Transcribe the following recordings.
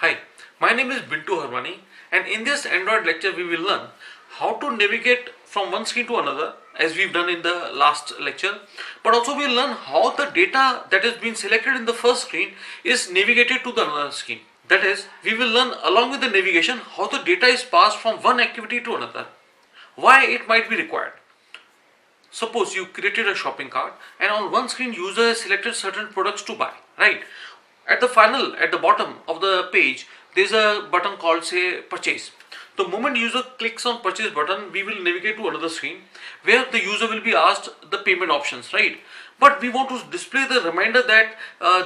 Hi, my name is Bintu Harmani, and in this Android lecture we will learn how to navigate from one screen to another as we've done in the last lecture, but also we'll learn how the data that has been selected in the first screen is navigated to the another screen. That is, we will learn along with the navigation how the data is passed from one activity to another, why it might be required. Suppose you created a shopping cart and on one screen user has selected certain products to buy, right? At the bottom of the page, there's a button called say purchase. The moment user clicks on purchase button, we will navigate to another screen where the user will be asked the payment options, right? But we want to display the reminder that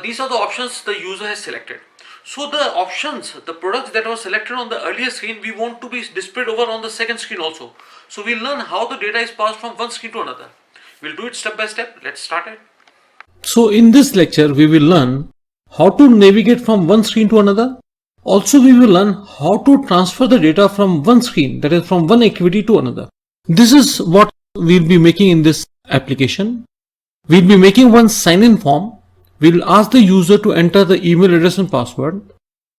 these are the options the user has selected. So the options, the products that were selected on the earlier screen, we want to be displayed over on the second screen also. So we'll learn how the data is passed from one screen to another. We'll do it step by step. Let's start it. So in this lecture, we will learn how to navigate from one screen to another. Also, we will learn how to transfer the data from one screen, that is from one activity to another. This is what we'll be making in this application. We'll be making one sign-in form. We'll ask the user to enter the email address and password.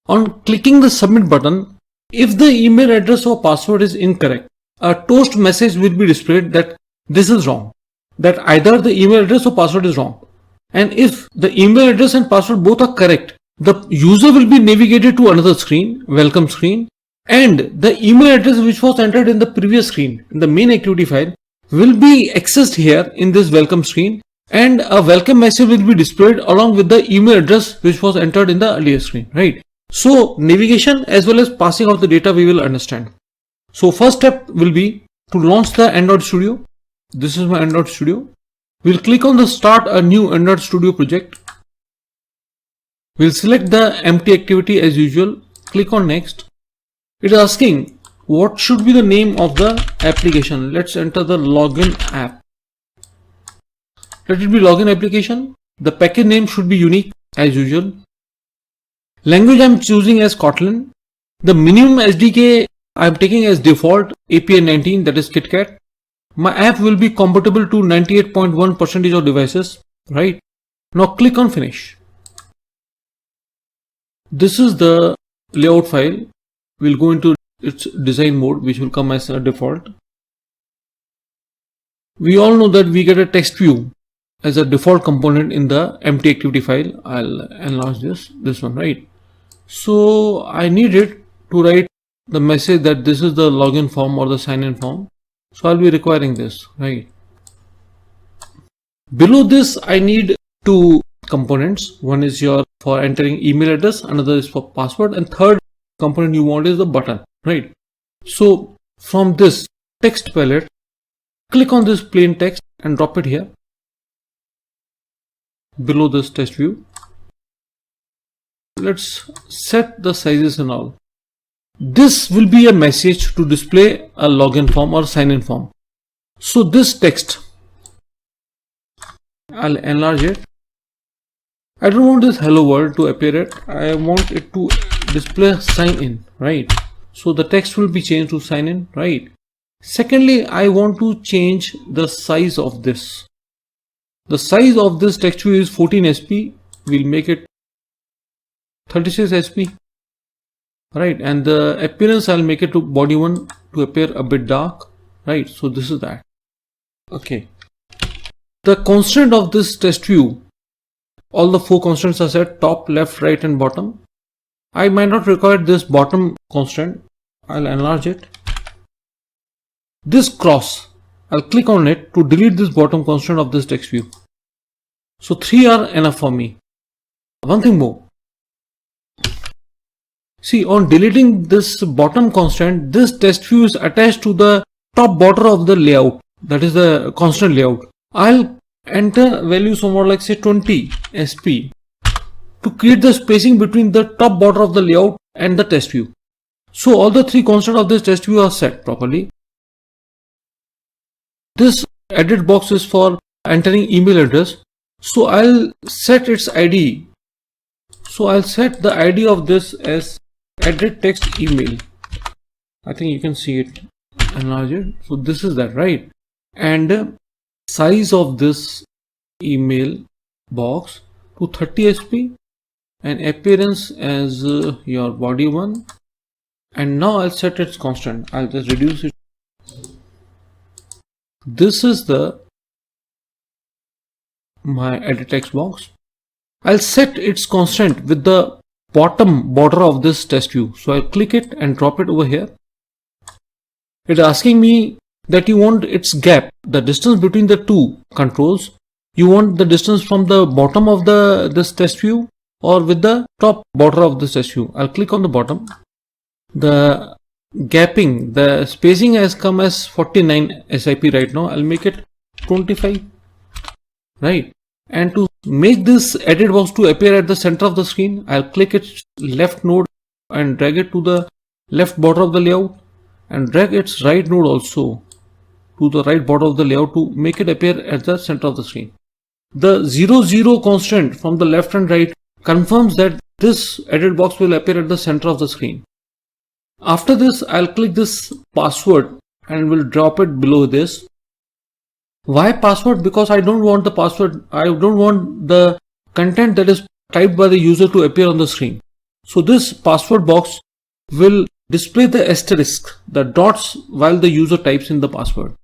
On clicking the submit button, if the email address or password is incorrect, a toast message will be displayed that this is wrong, that either the email address or password is wrong. And if the email address and password both are correct, the user will be navigated to another screen, welcome screen, and the email address which was entered in the previous screen, in the main activity file, will be accessed here in this welcome screen, and a welcome message will be displayed along with the email address which was entered in the earlier screen, right? So navigation as well as passing of the data we will understand. So first step will be to launch the Android Studio. This is my Android Studio. We'll click on the start a new Android Studio project. We'll select the empty activity as usual. Click on next. It is asking what should be the name of the application. Let's enter the login app. Let it be login application. The package name should be unique as usual. Language I'm choosing as Kotlin. The minimum SDK I'm taking as default API 19, that is KitKat. My app will be compatible to 98.1% of devices, right? Now click on finish. This is the layout file. We'll go into its design mode, which will come as a default. We all know that we get a text view as a default component in the empty activity file. I'll enlarge this one, right? So I need it to write the message that this is the login form or the sign-in form. So I'll be requiring this, right? Below this, I need two components. One is for entering email address, another is for password, and third component you want is the button, right? So from this text palette, click on this plain text and drop it here below this text view. Let's set the sizes and all. This will be a message to display a login form or sign-in form. So this text, I'll enlarge it. I don't want this hello world to appear it. I want it to display sign in, right? So the text will be changed to sign in, right? Secondly, I want to change the size of this. The size of this text view is 14 SP. We'll make it 36 SP. Right, and the appearance I'll make it to body one to appear a bit dark, right? So this is that. Okay. The constraint of this text view, all the four constraints are set: top, left, right, and bottom. I might not require this bottom constraint. I'll enlarge it. This cross, I'll click on it to delete this bottom constraint of this text view. So 3 are enough for me. One thing more. See, on deleting this bottom constraint, this text view is attached to the top border of the layout, that is the constant layout. I'll enter value somewhat like say 20 SP to create the spacing between the top border of the layout and the text view. So all the three constraints of this text view are set properly. This edit box is for entering email address. So I'll set its ID. So I'll set the ID of this as edit text email. I think you can see it, enlarge it. So this is that, right? And size of this email box to 30 SP and appearance as your body one, and now I'll set its constant. I'll just reduce it. This is the my edit text box. I'll set its constant with the bottom border of this test view. So I'll click it and drop it over here. It's asking me that you want its gap, the distance between the two controls. You want the distance from the bottom of this test view or with the top border of this test view. I'll click on the bottom. The gapping, the spacing has come as 49 SIP right now. I'll make it 25, right? And to make this edit box to appear at the center of the screen, I'll click its left node and drag it to the left border of the layout, and drag its right node also to the right border of the layout to make it appear at the center of the screen. The 00 constant from the left and right confirms that this edit box will appear at the center of the screen. After this, I'll click this password and will drop it below this. Why password? Because I don't want the password, I don't want the content that is typed by the user to appear on the screen. So this password box will display the asterisk, the dots, while the user types in the password.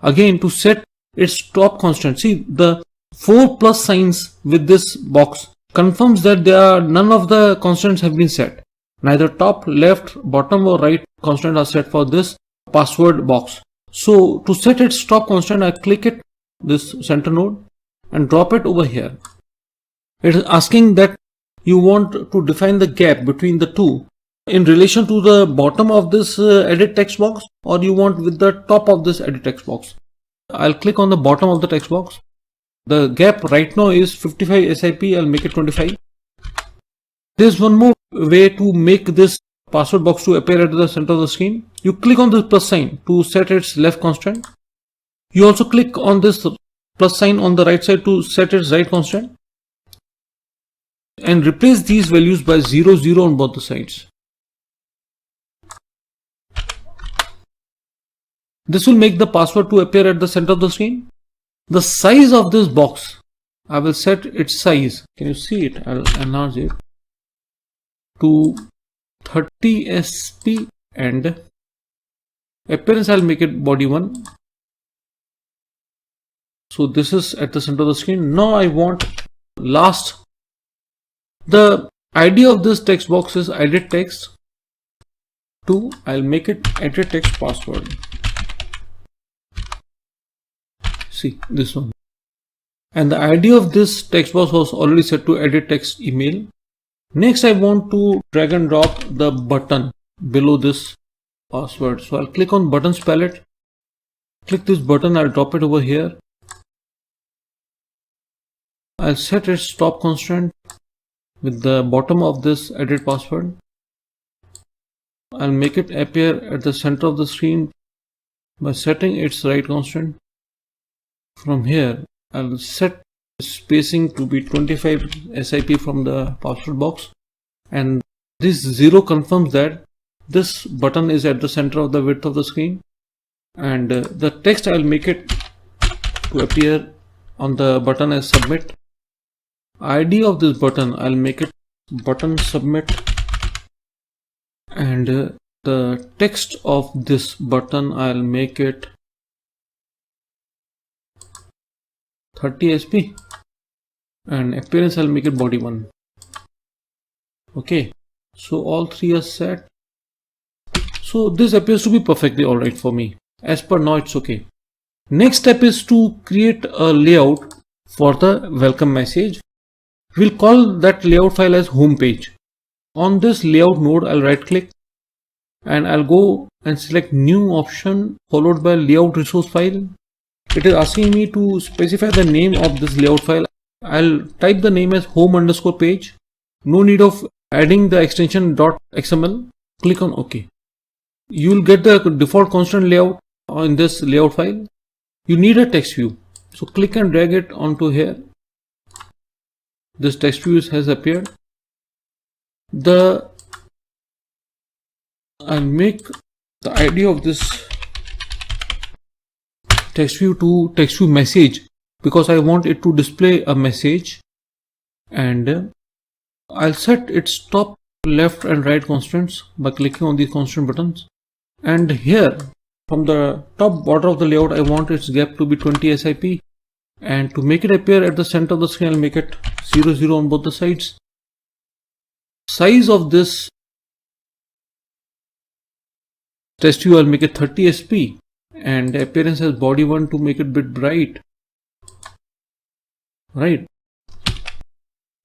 Again, to set its top constant, see the 4 plus signs with this box confirms that none of the constants have been set. Neither top, left, bottom or right constant are set for this password box. So to set its top constant, I click it, this center node, and drop it over here. It is asking that you want to define the gap between the two in relation to the bottom of this edit text box, or you want with the top of this edit text box. I'll click on the bottom of the text box. The gap right now is 55 SIP. I'll make it 25. There's one more way to make this password box to appear at the center of the screen. You click on the plus sign to set its left constant. You also click on this plus sign on the right side to set its right constant, and replace these values by 0, 0 on both the sides. This will make the password to appear at the center of the screen. The size of this box, I will set its size. Can you see it? I'll enlarge it to 30 SP, and appearance I'll make it body 1. So this is at the center of the screen. Now I want last. The ID of this text box is edit text 2. I'll make it edit text password. See this one. And the ID of this text box was already set to edit text email. Next, I want to drag and drop the button below this password. So I'll click on buttons palette. Click this button. I'll drop it over here. I'll set its top constant with the bottom of this edit password. I'll make it appear at the center of the screen by setting its right constant. From here, I'll set spacing to be 25 SIP from the password box, and this 0 confirms that this button is at the center of the width of the screen, and the text I'll make it to appear on the button as submit. ID of this button I'll make it button submit, and the text of this button I'll make it 30 SP, and appearance I'll make it body 1. Okay, so all 3 are set. So this appears to be perfectly alright for me. As per now, it's okay. Next step is to create a layout for the welcome message. We'll call that layout file as home page. On this layout node, I'll right click and I'll go and select new option followed by layout resource file. It is asking me to specify the name of this layout file. I'll type the name as home_page. No need of adding the extension .xml. Click on OK. You will get the default constant layout in this layout file. You need a text view. So click and drag it onto here. This text view has appeared. I'll make the ID of this text view to text view message, because I want it to display a message, and I'll set its top, left and right constraints by clicking on these constraint buttons. And here from the top border of the layout, I want its gap to be 20 SIP. And to make it appear at the center of the screen, I'll make it 0, 0 on both the sides. Size of this test view, I'll make it 30 SP. And appearance as body 1 to make it a bit bright. Right.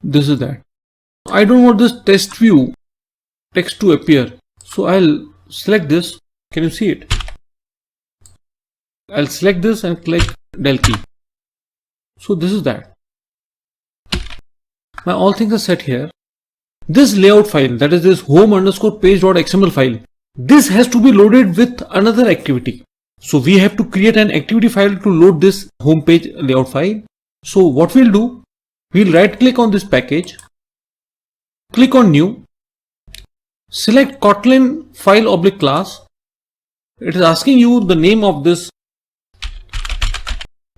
This is that. I don't want this test view text to appear. So I'll select this. Can you see it? I'll select this and click del key. So this is that. Now all things are set here. This layout file, that is this home_page.xml file, this has to be loaded with another activity. So we have to create an activity file to load this homepage layout file. So what we'll do, we'll right click on this package, click on new, select Kotlin file/class. It is asking you the name of this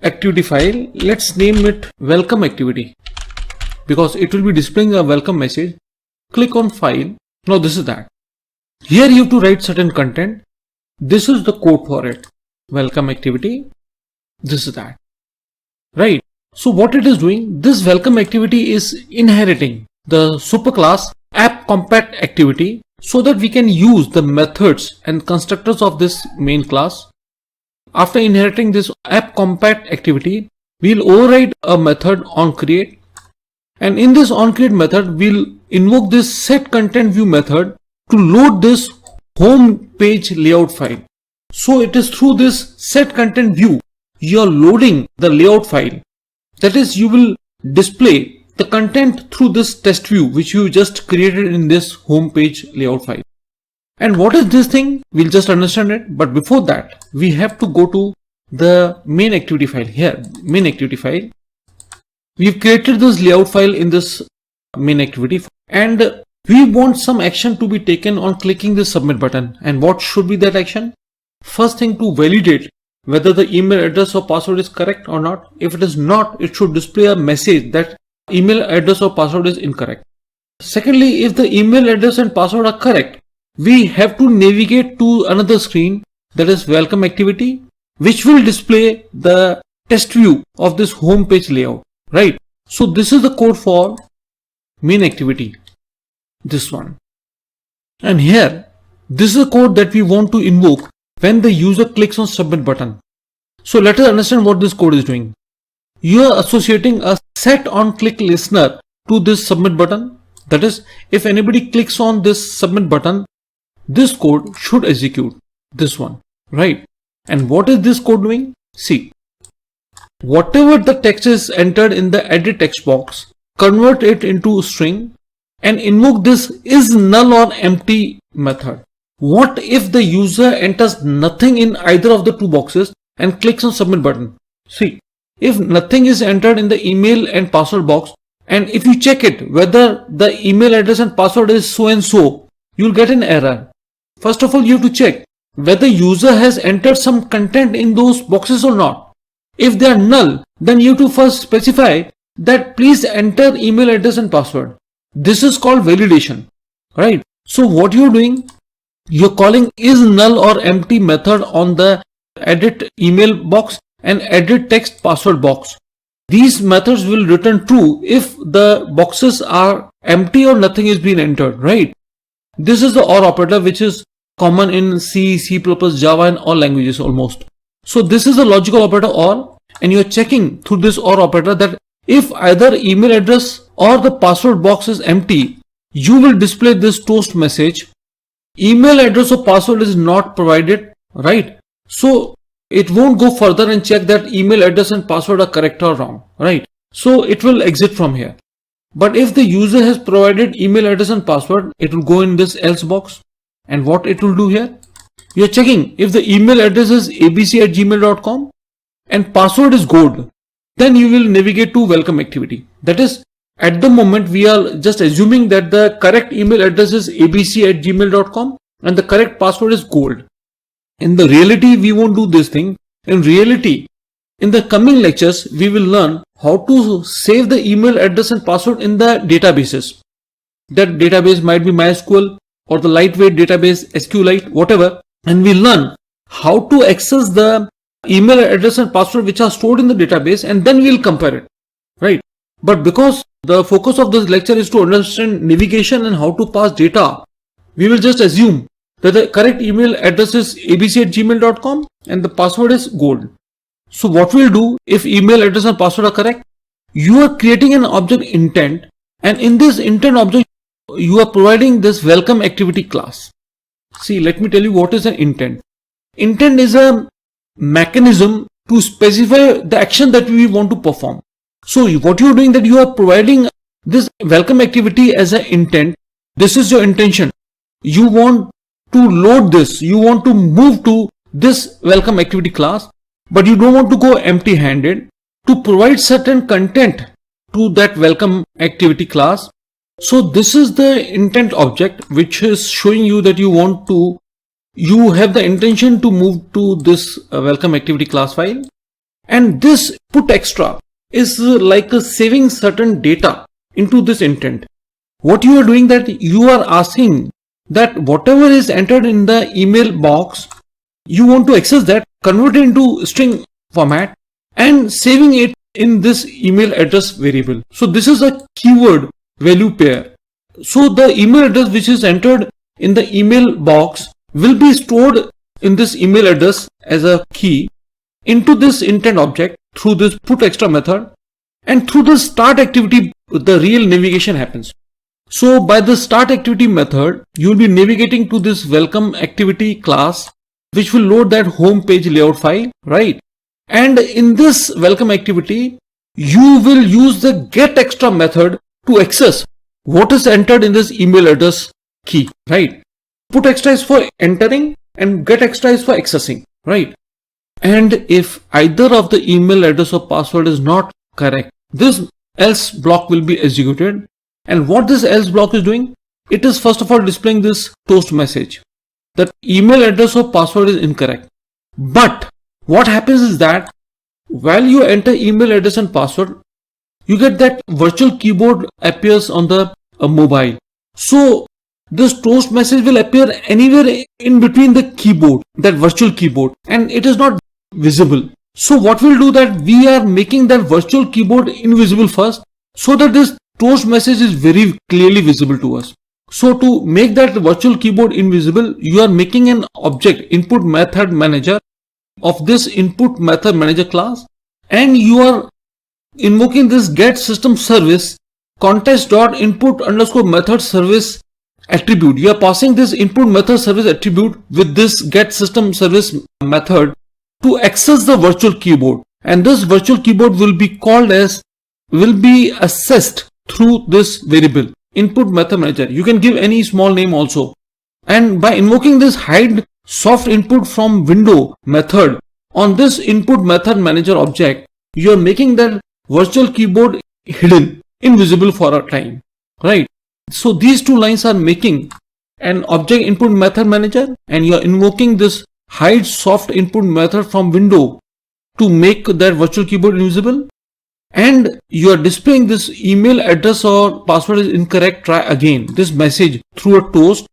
activity file. Let's name it welcome activity because it will be displaying a welcome message. Click on file. Now this is that. Here you have to write certain content. This is the code for it. Welcome activity. This is that. Right. So what it is doing, this welcome activity is inheriting the superclass app_compact activity so that we can use the methods and constructors of this main class. After inheriting this app_compact activity, we'll override a method onCreate. And in this onCreate method, we'll invoke this setContentView method to load this home page layout file. So it is through this setContentView, you are loading the layout file. That is, you will display the content through this test view, which you just created in this home page layout file. And what is this thing? We'll just understand it. But before that, we have to go to the main activity file here, main activity file. We've created this layout file in this main activity and we want some action to be taken on clicking the submit button. And what should be that action? First thing, to validate whether the email address or password is correct or not. If it is not, it should display a message that email address or password is incorrect. Secondly, if the email address and password are correct, we have to navigate to another screen, that is welcome activity, which will display the test view of this home page layout. Right. So this is the code for main activity, this one. And here, this is the code that we want to invoke when the user clicks on submit button. So let us understand what this code is doing. You are associating a setOnClickListener to this submit button. That is, if anybody clicks on this submit button, this code should execute, this one, right? And what is this code doing? See, whatever the text is entered in the edit text box, convert it into string and invoke this is null or empty method. What if the user enters nothing in either of the two boxes and clicks on submit button? See, if nothing is entered in the email and password box, and if you check it whether the email address and password is so and so, you'll get an error. First of all, you have to check whether user has entered some content in those boxes or not. If they are null, then you have to first specify that please enter email address and password. This is called validation, right? So what you're doing, you're calling is null or empty method on the edit email box and edit text password box. These methods will return true if the boxes are empty or nothing is being entered, right? This is the OR operator, which is common in C, C++, Java and all languages almost. So this is the logical operator OR, and you are checking through this OR operator that if either email address or the password box is empty, you will display this toast message. Email address or password is not provided, right? So it won't go further and check that email address and password are correct or wrong, right? So it will exit from here. But if the user has provided email address and password, it will go in this else box. And what it will do here? You are checking if the email address is abc@gmail.com and password is gold. Then you will navigate to welcome activity. That is, at the moment we are just assuming that the correct email address is abc@gmail.com and the correct password is gold. In the reality, we won't do this thing. In reality, in the coming lectures, we will learn how to save the email address and password in the databases. That database might be MySQL or the lightweight database SQLite, whatever, and we learn how to access the email address and password which are stored in the database, and then we'll compare it, right? But because the focus of this lecture is to understand navigation and how to pass data, we will just assume that the correct email address is abc@gmail.com and the password is gold. So what we'll do, if email address and password are correct, you are creating an object intent, and in this intent object you are providing this welcome activity class. See, let me tell you what is an intent. Intent is a mechanism to specify the action that we want to perform. So what you are doing, that you are providing this welcome activity as an intent. This is your intention. You want to load this, you want to move to this welcome activity class, but you don't want to go empty handed. To provide certain content to that welcome activity class. So this is the intent object, which is showing you that you have the intention to move to this welcome activity class file. And this put extra is like saving certain data into this intent. What you are doing, that you are asking that whatever is entered in the email box, you want to access that, convert it into string format and saving it in this email address variable. So this is a keyword value pair. So the email address which is entered in the email box will be stored in this email address as a key into this intent object through this put extra method, and through the start activity the real navigation happens. So by the start activity method, you will be navigating to this welcome activity class, which will load that home page layout file, right? And in this welcome activity, you will use the get extra method to access what is entered in this email address key, right? Put extra is for entering and get extra is for accessing, right? And if either of the email address or password is not correct, this else block will be executed. And what this else block is doing, it is first of all displaying this toast message that email address or password is incorrect. But what happens is that while you enter email address and password, you get that virtual keyboard appears on the mobile. So this toast message will appear anywhere in between the keyboard, that virtual keyboard, and it is not visible. So what we'll do, that we are making that virtual keyboard invisible first, so that this toast message is very clearly visible to us. So to make that virtual keyboard invisible, you are making an object input method manager of this input method manager class, and you are invoking this get system service context.input underscore method service attribute. You are passing this input method service attribute with this get system service method to access the virtual keyboard, and this virtual keyboard will be assessed through this variable input method manager. You can give any small name also, and by invoking this hide soft input from window method on this input method manager object, you are making that virtual keyboard hidden, invisible for a time, right? So these two lines are making an object input method manager, and you are invoking this hide soft input method from window to make that virtual keyboard invisible, and you are displaying this email address or password is incorrect, try again, this message through a toast.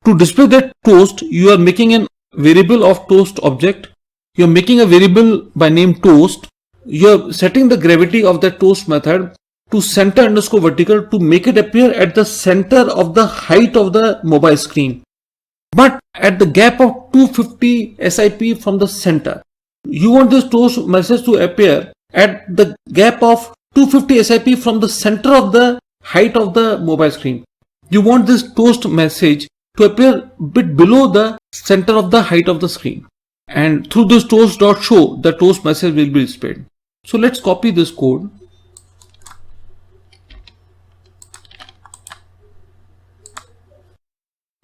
To display that toast, you are making a variable of toast object. You are making a variable by name toast. You are setting the gravity of the toast method to center underscore vertical to make it appear at the center of the height of the mobile screen, but at the gap of 250 SIP from the center. You want this toast message to appear at the gap of 250 SIP from the center of the height of the mobile screen. You want this toast message to appear a bit below the center of the height of the screen, and through this toast.show the toast message will be displayed. So let's copy this code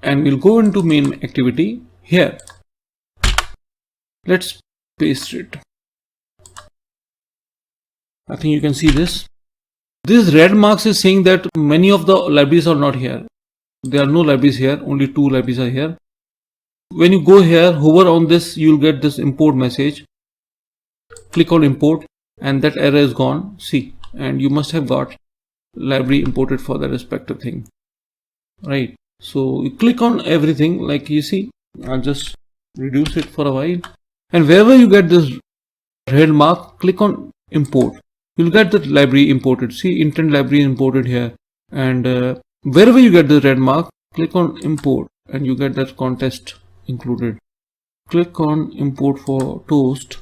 and we'll go into main activity here. Let's paste it. I think you can see this. This red marks is saying that many of the libraries are not here. There are no libraries here, only 2 libraries are here. When you go here, hover on this, you'll get this import message. Click on import and that error is gone. See, and you must have got library imported for the respective thing. right? So you click on everything, like you see, I'll just reduce it for a while, and wherever you get this red mark, click on import. You'll get the library imported. See, intent library imported here, and wherever you get the red mark, click on import and you get that contest included. Click on import for toast,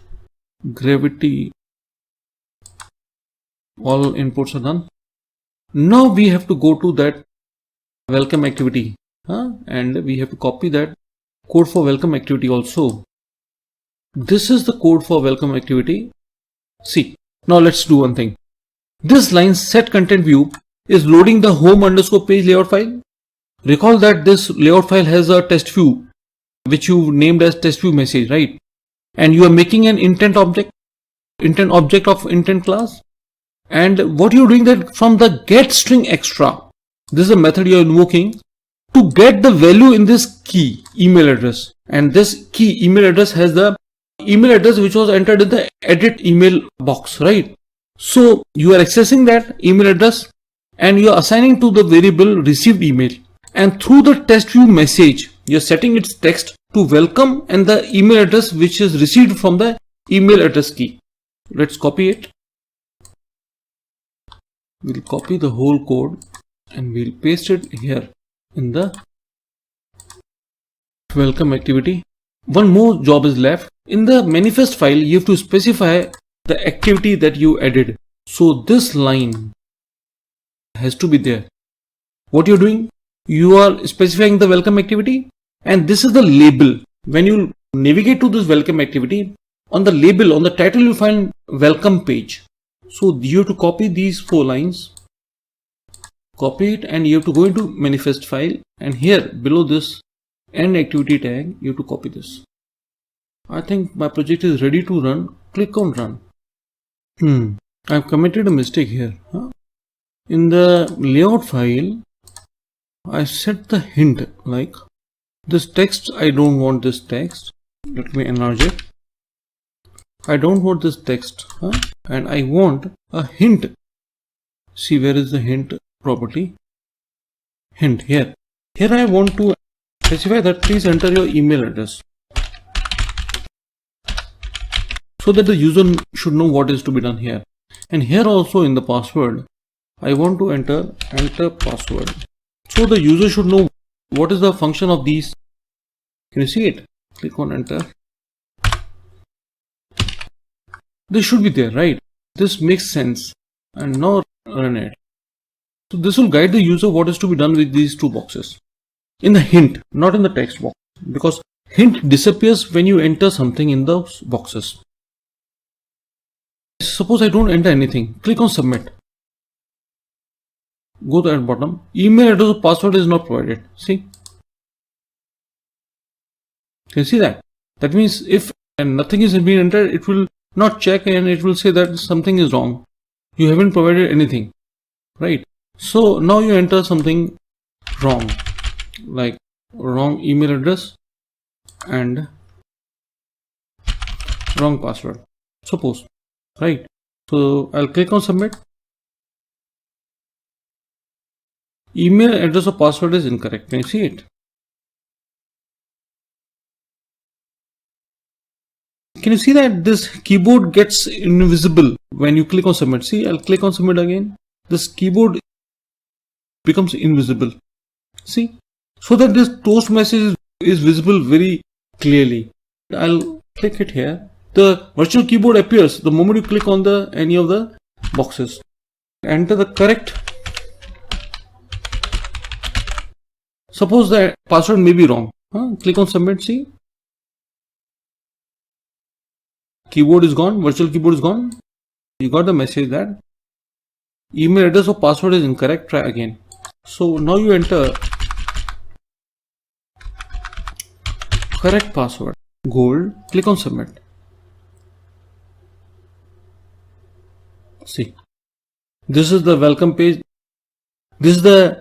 gravity. All inputs are done. Now we have to go to that welcome activity, and we have to copy that code for welcome activity also. This is the code for welcome activity. See, now let's do one thing. This line set content view is loading the home underscore page layout file. Recall that this layout file has a test view which you named as test view message, right? And you are making an intent object of intent class. And what you're doing that from the get string extra, this is a method you're invoking to get the value in this key email address. And this key email address has the email address which was entered in the edit email box, right? So you are accessing that email address and you are assigning to the variable received email. And through the test view message, you're setting its text to welcome and the email address which is received from the email address key. Let's copy it. We'll copy the whole code and we'll paste it here in the welcome activity. One more job is left. In the manifest file, you have to specify the activity that you added. So this line has to be there. What you're doing? You are specifying the welcome activity, and this is the label. When you navigate to this welcome activity, on the label, on the title, you find welcome page. So you have to copy these 4 lines, copy it, and you have to go into manifest file, and here below this end activity tag, you have to copy this. I think my project is ready to run. Click on run. I've committed a mistake here. In the layout file, I set the hint like this text. I don't want this text. Let me enlarge it. I don't want this text, and I want a hint. See, where is the hint property? Hint here. Here I want to specify that please enter your email address, so that the user should know what is to be done here. And here also in the password, I want to enter password, so the user should know what is the function of these. Can you see it? Click on enter. This should be there, right? This makes sense. And now run it. So this will guide the user what is to be done with these 2 boxes. In the hint, not in the text box, because hint disappears when you enter something in those boxes. Suppose I don't enter anything. Click on submit. Go to the bottom. Email address or password is not provided. See? Can you see that? That means if nothing is being entered, it will not check and it will say that something is wrong. You haven't provided anything, right? So now you enter something wrong, like wrong email address and wrong password, suppose, right? So I'll click on submit. Email address or password is incorrect. Can you see it? Can you see that this keyboard gets invisible when you click on submit? See, I'll click on submit again. This keyboard becomes invisible. See? So that this toast message is visible very clearly. I'll click it here. The virtual keyboard appears the moment you click on any of the boxes. Enter the correct. Suppose the password may be wrong. Click on submit. See? Keyboard is gone, virtual keyboard is gone. You got the message that email address or password is incorrect. Try again. So now you enter correct password, gold, click on submit. See, this is the welcome page. This is the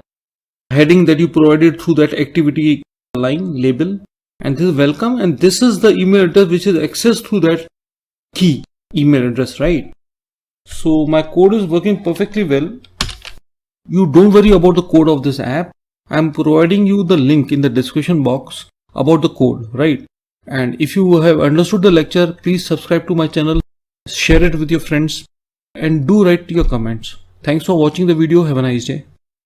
heading that you provided through that activity line label, and this is welcome, and this is the email address which is accessed through that key email address, right? So my code is working perfectly well. You don't worry about the code of this app. I am providing you the link in the description box about the code, right? And if you have understood the lecture, please subscribe to my channel, share it with your friends, and do write your comments. Thanks for watching the video. Have a nice day.